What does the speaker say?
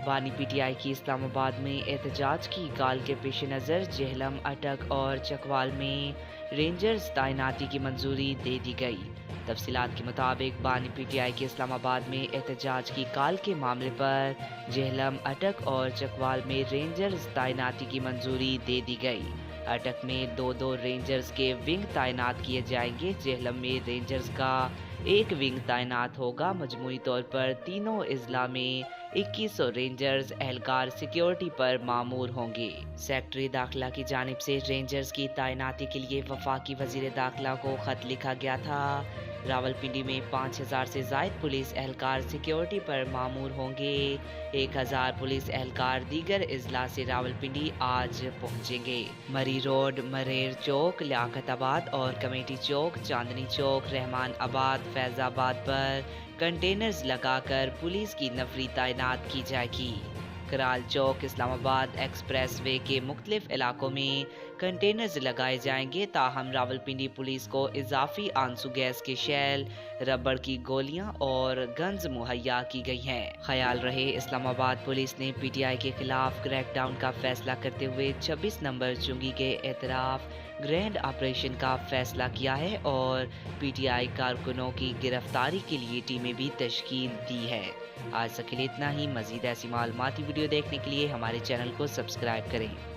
بانی P T I کی اسلام آباد میں احتجاج کی کال کے پیش نظر جہلم، اٹک اور چکوال میں رینجرز تعیناتی کی منظوری دے دی گئی۔ تفصیلات کے مطابق بانی پی ٹی آئی کے اسلام آباد میں احتجاج کی کال کے معاملے پر جہلم، اٹک اور چکوال میں رینجرز تعیناتی کی منظوری دے دی گئی۔ اٹک میں 2 رینجرز کے ونگ تعینات کیے جائیں گے۔ جہلم میں رینجرز کا ایک ونگ تعینات ہوگا۔ مجموعی طور پر تینوں اضلاع میں 2100 رینجرز اہلکار سیکیورٹی پر مامور ہوں گے۔ سیکٹری داخلہ کی جانب سے رینجرز کی تعیناتی کے لیے وفاقی وزیر داخلہ کو خط لکھا گیا تھا۔ راولپنڈی میں 5000 سے زائد پولیس اہلکار سیکیورٹی پر مامور ہوں گے۔ 1000 پولیس اہلکار دیگر اضلاع سے راولپنڈی آج پہنچیں گے۔ مری روڈ، مریر چوک، لیاقت آباد اور کمیٹی چوک، چاندنی چوک، رحمان آباد، فیض آباد پر کنٹینرز لگا کر پولیس کی نفری تعینات کی جائے گی۔ کرال چوک، اسلام آباد ایکسپریس وے کے مختلف علاقوں میں کنٹینرز لگائے جائیں گے، تاہم راولپنڈی پولیس کو اضافی آنسو گیس کے شیل، ربڑ کی گولیاں اور گنز مہیا کی گئی ہیں۔ خیال رہے، اسلام آباد پولیس نے پی ٹی آئی کے خلاف کریک ڈاؤن کا فیصلہ کرتے ہوئے 26 نمبر چنگی کے اعتراف گرینڈ آپریشن کا فیصلہ کیا ہے اور پی ٹی آئی کارکنوں کی گرفتاری کے لیے ٹیمیں بھی تشکیل دی ہے۔ آج تک کے لیے اتنا ہی۔ مزید ایسی معلوماتی ویڈیو دیکھنے کے لیے ہمارے چینل کو سبسکرائب کریں۔